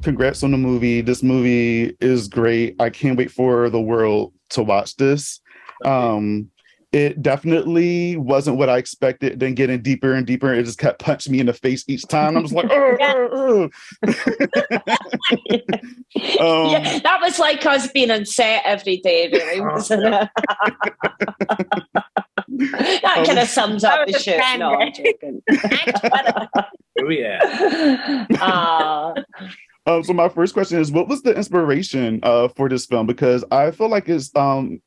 congrats on the movie. This movie is great. I can't wait for the world to watch this. It definitely wasn't what I expected. Then getting deeper and deeper, it just kept punching me in the face each time. I'm just like, yeah, that was like us being on set every day, really, wasn't it? That kind of sums up the show. No, I'm joking. Oh yeah. So my first question is, what was the inspiration for this film? Because I feel like it's an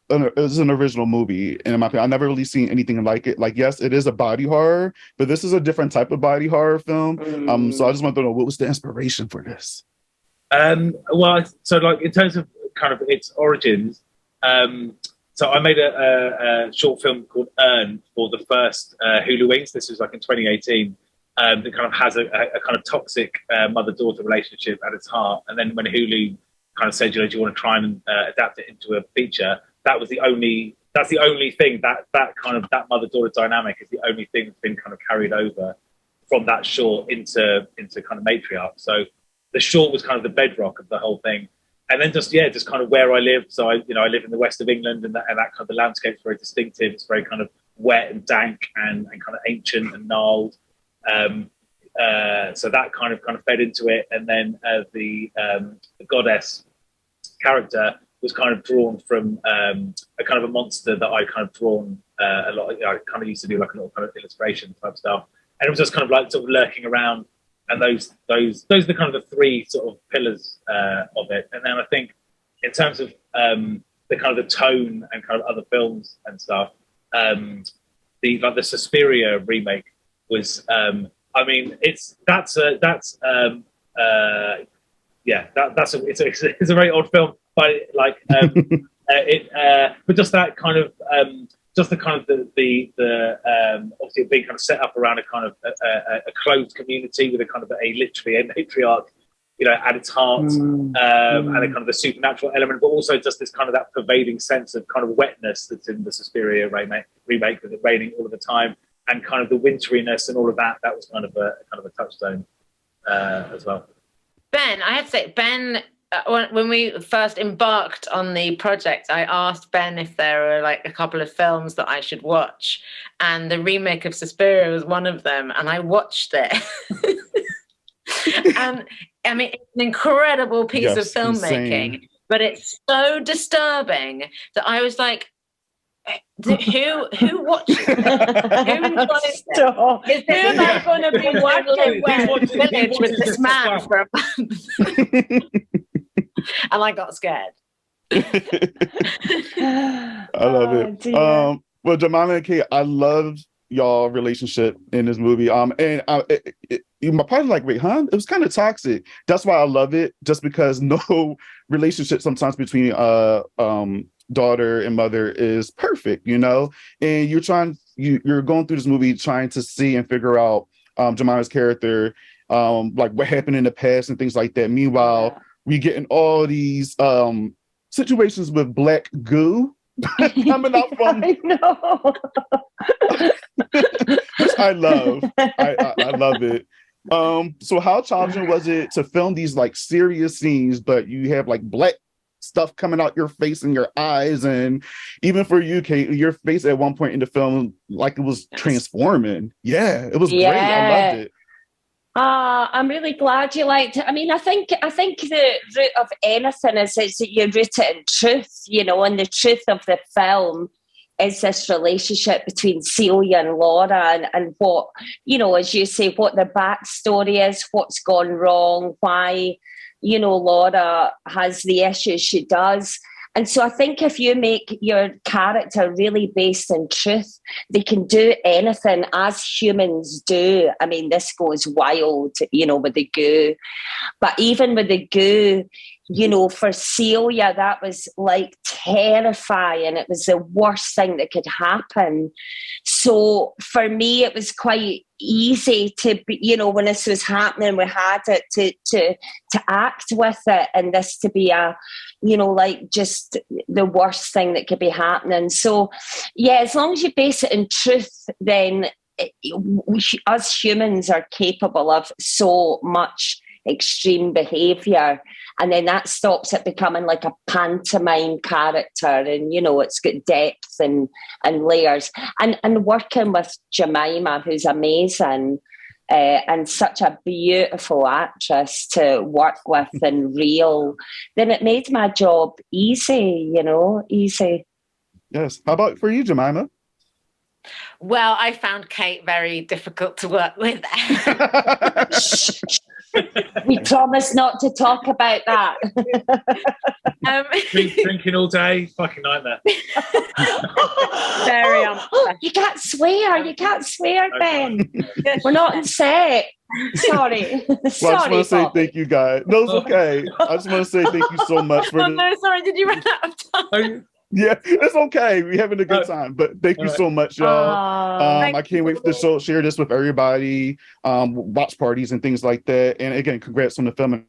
original movie, and in my opinion, I've never really seen anything like it. Like, yes, it is a body horror, but this is a different type of body horror film. So I just want to know, what was the inspiration for this? Well, so like in terms of kind of its origins, so I made a short film called Earn for the first HULUWEEN. This was like in 2018. That kind of has a kind of toxic mother-daughter relationship at its heart. And then when Hulu kind of said, do you want to try and adapt it into a feature, that's the only thing that mother-daughter dynamic is the only thing that's been kind of carried over from that short into kind of Matriarch. So the short was kind of the bedrock of the whole thing. And then just kind of where I live. So I live in the west of England, and that kind of the landscape's very distinctive. It's very kind of wet and dank and kind of ancient and gnarled. So that kind of fed into it, and then the goddess character was kind of drawn from a kind of a monster that I kind of drawn a lot. I kind of used to do like a little kind of illustration type stuff, and it was just kind of like sort of lurking around. And those are the kind of the three sort of pillars of it. And then I think in terms of the kind of the tone and kind of other films and stuff, the Suspiria remake was it's a very odd film, but like but just that kind of just the kind of the obviously being kind of set up around a kind of a closed community with a kind of literally a matriarch, at its heart, and a kind of a supernatural element, but also just this kind of that pervading sense of kind of wetness that's in the Suspiria remake with it raining all of the time. And kind of the winteriness and all of that was kind of a touchstone as well. Ben, I have to say, Ben, when we first embarked on the project, I asked Ben if there were like a couple of films that I should watch, and the remake of Suspiria was one of them, and I watched it. And I mean, it's an incredible piece of filmmaking, insane. But it's so disturbing that I was like, who watches it? Who enjoys it? Is who am I going to be watching Village with this man for a month? And I got scared. I love it. Well, Jemima and Kate, I loved y'all relationship in this movie. And my partner's like, wait, huh? It was kind of toxic. That's why I love it, just because no relationship sometimes between daughter and mother is perfect, and you're going through this movie trying to see and figure out Jemima's character, like what happened in the past and things like that. Meanwhile, we getting all these situations with black goo coming out from I know. which I love. I love it. So how challenging was it to film these like serious scenes, but you have like black stuff coming out your face and your eyes, and even for you, Kate, your face at one point in the film, like it was transforming. Yeah, it was great. I loved it. I'm really glad you liked it. I mean, I think the root of anything is that you root it in truth, and the truth of the film is this relationship between Celia and Laura, and what, as you say, what the backstory is, what's gone wrong, why Laura has the issues she does. And so I think if you make your character really based in truth, they can do anything as humans do. I mean, this goes wild, with the goo. But even with the goo, for Celia, that was like terrifying. It was the worst thing that could happen. So for me, it was quite easy to be, when this was happening, we had it to act with it, and this to be a, like just the worst thing that could be happening. So yeah, as long as you base it in truth, then us humans are capable of so much extreme behaviour. And then that stops it becoming like a pantomime character, and it's got depth and layers. And working with Jemima, who's amazing, and such a beautiful actress to work with and real, then it made my job easy, easy. Yes. How about for you, Jemima? Well, I found Kate very difficult to work with. We promise not to talk about that. Drinking all day, fucking nightmare. Very You can't swear, Ben. We're not in set. Sorry. Well, I just want to say thank you, guys. No, it's okay. I just want to say thank you so much for no, sorry, did you run out of time? Yeah, it's okay. We're having a good time, but thank you so much, y'all. I can't wait to share this with everybody, watch parties and things like that. And again, congrats on the film.